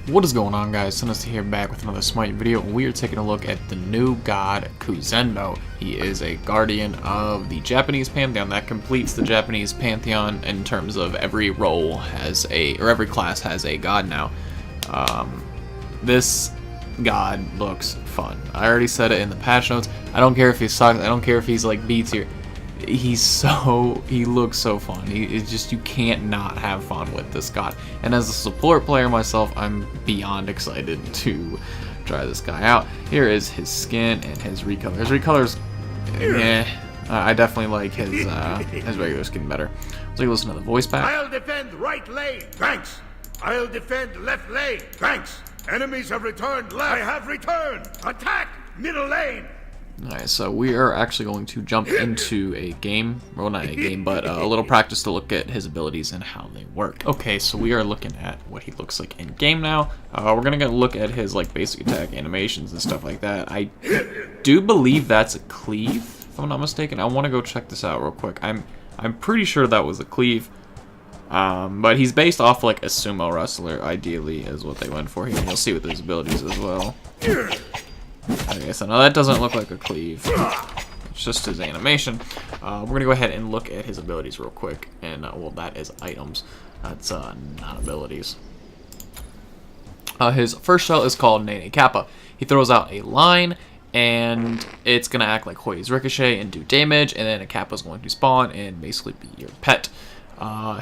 What is going on, guys? Nice to here back with another Smite video. We are taking a look at the new god Kuzenbo. He is a guardian of the Japanese pantheon that completes the Japanese pantheon in terms of every role has every class has a god now. This god looks fun. I already said it in the patch notes. I don't care if he sucks. I don't care if he's like B tier. He looks so fun. It's just, you can't not have fun with this god. And as a support player myself, I'm beyond excited to try this guy out. Here is his skin and his recolor. His recolor's, I definitely like his regular skin better. So you listen to the voice back. I'll defend right lane. Thanks. I'll defend left lane. Thanks. Enemies have returned left. I have returned. Attack middle lane. Alright, so we are actually going to jump into a game, well not a game, but a little practice to look at his abilities and how they work. Okay, so we are looking at what he looks like in game now. We're gonna look at his like basic attack animations and stuff like that. I do believe that's a cleave, if I'm not mistaken. I want to go check this out real quick. I'm pretty sure that was a cleave. But he's based off like a sumo wrestler, ideally, is what they went for here. And you'll see with his abilities as well. Okay, so now that doesn't look like a cleave. It's just his animation. We're going to go ahead and look at his abilities real quick. And, well, that is items. That's not abilities. His first shell is called King Kappa. He throws out a line, and it's going to act like Hoi's Ricochet and do damage. And then a Kappa is going to spawn and basically be your pet.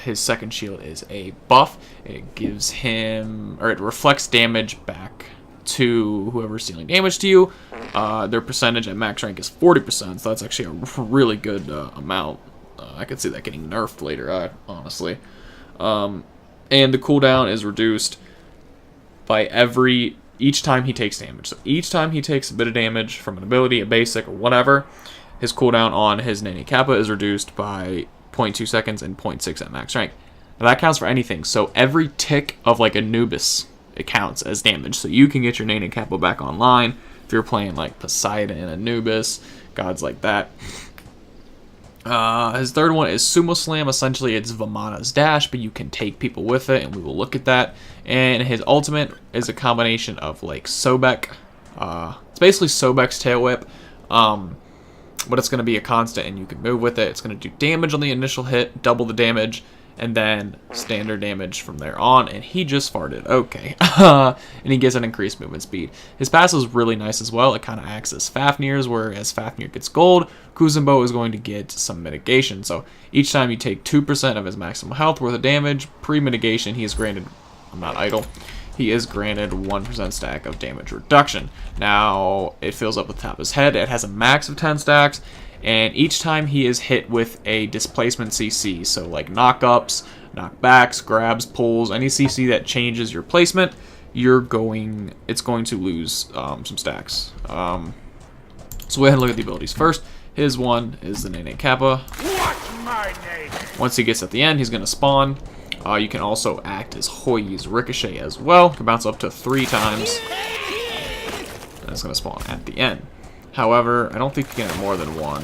His second shield is a buff. It gives him, or it reflects damage back to whoever's dealing damage to you. Their percentage at max rank is 40%, so that's actually a really good amount. I could see that getting nerfed later, honestly. And the cooldown is reduced by each time he takes damage. So each time he takes a bit of damage from an ability, a basic, or whatever, his cooldown on his King Kappa is reduced by 0.2 seconds and 0.6 at max rank. Now that counts for anything. So every tick of like Anubis, it counts as damage. So you can get your King Kappa back online if you're playing like Poseidon and Anubis, gods like that. His third one is Sumo Slam. Essentially, it's Vamana's dash, but you can take people with it, and we will look at that. And his ultimate is a combination of like Sobek. It's basically Sobek's tail whip, but it's going to be a constant, and you can move with it. It's going to do damage on the initial hit, double the damage, and then standard damage from there on, and he just farted. Okay. And he gets an increased movement speed. His passive is really nice as well. It kind of acts as Fafnir's, whereas Fafnir gets gold, Kuzenbo is going to get some mitigation. So each time you take 2% of his maximum health worth of damage, pre-mitigation, he is granted, I'm not idle, he is granted 1% stack of damage reduction. Now, it fills up the top of his head. It has a max of 10 stacks. And each time he is hit with a displacement CC, so like knockups, knockbacks, grabs, pulls, any CC that changes your placement, it's going to lose some stacks. So go ahead and look at the abilities first. His one is the King Kappa. What's my name? Once he gets at the end, he's going to spawn. You can also act as Hoi's Ricochet as well. Can bounce up to 3 times. And it's going to spawn at the end. However, I don't think you can have more than one.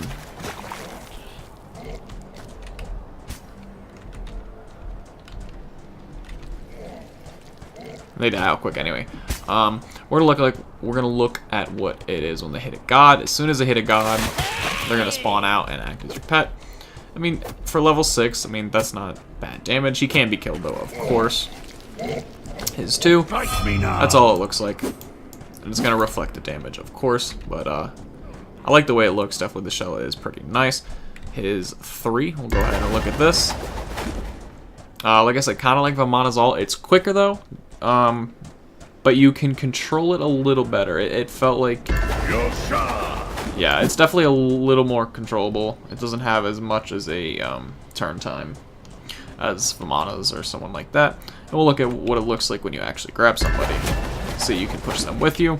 They die out quick anyway. We're gonna look at what it is when they hit a god. As soon as they hit a god, they're gonna spawn out and act as your pet. I mean, for level 6, I mean that's not bad damage. He can be killed though, of course. His 2. That's all it looks like. And it's going to reflect the damage, of course, but I like the way it looks. Definitely the shell is pretty nice. His 3, we'll go ahead and look at this. Like I said, kind of like Vamana's ult. It's quicker, though, but you can control it a little better. It felt like... Yeah, it's definitely a little more controllable. It doesn't have as much as a turn time as Vamana's or someone like that. And we'll look at what it looks like when you actually grab somebody. So you can push them with you.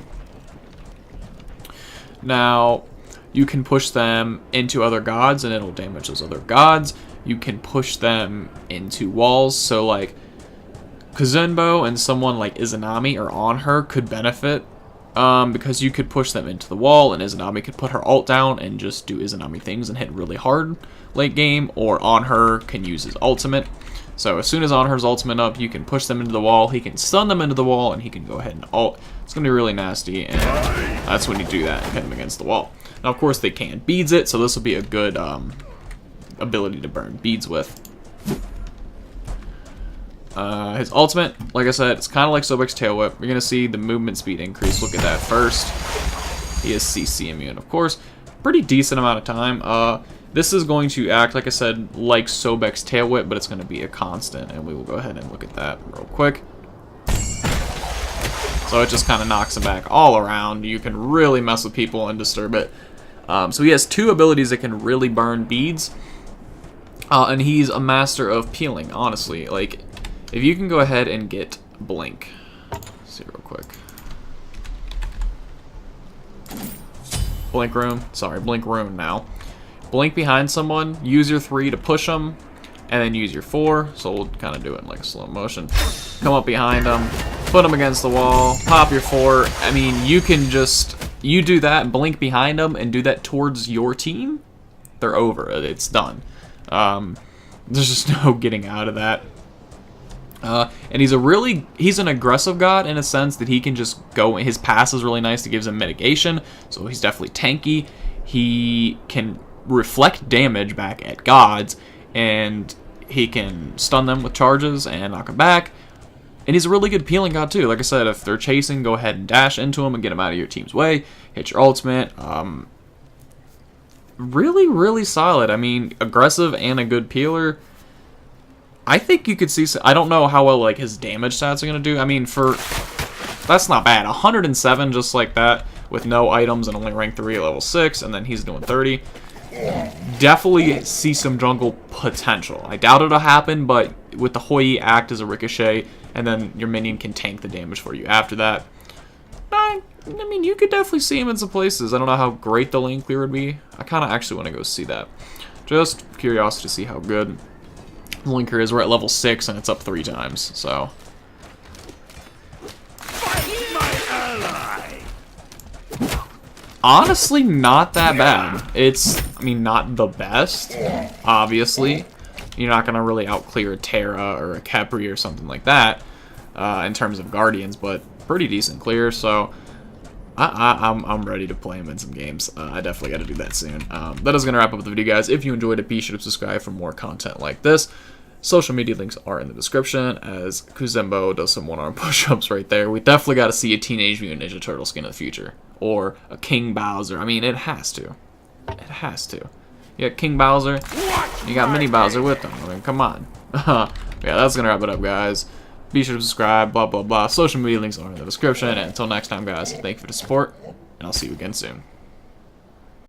Now, you can push them into other gods and it'll damage those other gods. You can push them into walls. So like Kuzenbo and someone like Izanami or on her could benefit because you could push them into the wall and Izanami could put her ult down and just do Izanami things and hit really hard late game, or on her can use his ultimate. So as soon as Honor's ultimate up, you can push them into the wall, he can stun them into the wall, and he can go ahead and ult. It's going to be really nasty, and that's when you do that and hit him against the wall. Now, of course, they can beads it, so this will be a good ability to burn beads with. His ultimate, like I said, it's kind of like Sobek's Tail Whip. You're going to see the movement speed increase. Look at that first. He is CC immune, of course. Pretty decent amount of time. This is going to act, like I said, like Sobek's Tail Whip, but it's going to be a constant, and we will go ahead and look at that real quick. So it just kind of knocks him back all around. You can really mess with people and disturb it. So he has 2 abilities that can really burn beads, and he's a master of peeling, honestly. Like, if you can go ahead and get Blink. Let's see real quick. Blink Rune. Sorry, Blink Rune now. Blink behind someone, use your 3 to push them, and then use your 4. So we'll kind of do it in like a slow motion. Come up behind them, put them against the wall, pop your 4. I mean, you can just, you do that, blink behind them, and do that towards your team, they're over. It's done. There's just no getting out of that. And he's an aggressive god in a sense that he can just go, his pass is really nice, it gives him mitigation, so he's definitely tanky. He can reflect damage back at gods, and he can stun them with charges and knock them back. And he's a really good peeling god too. Like I said, if they're chasing, go ahead and dash into him and get him out of your team's way. Hit your ultimate. Really, really solid. I mean, aggressive and a good peeler. I think you could see, I don't know how well like his damage stats are going to do. I mean, that's not bad. 107 just like that with no items and only rank 3 at level 6, and then he's doing 30. Definitely see some jungle potential. I doubt it'll happen, but with the Hoi act as a ricochet, and then your minion can tank the damage for you after that. I mean, you could definitely see him in some places. I don't know how great the lane clear would be. I kind of actually want to go see that. Just curiosity to see how good the lane clear is. We're at level 6, and it's up 3 times, so... Honestly, not that bad. It's, I mean, not the best, obviously. You're not going to really out-clear a Terra or a Capri or something like that in terms of Guardians, but pretty decent clear, so I'm ready to play him in some games. I definitely got to do that soon. That is going to wrap up the video, guys. If you enjoyed it, be sure to subscribe for more content like this. Social media links are in the description, as Kuzenbo does some one-arm push-ups right there. We definitely got to see a Teenage Mutant Ninja Turtle skin in the future. Or a King Bowser. I mean, it has to. It has to. You got King Bowser, you got Mini Bowser with them. I mean, come on. Yeah, that's going to wrap it up, guys. Be sure to subscribe, blah, blah, blah. Social media links are in the description. And until next time, guys, thank you for the support, and I'll see you again soon.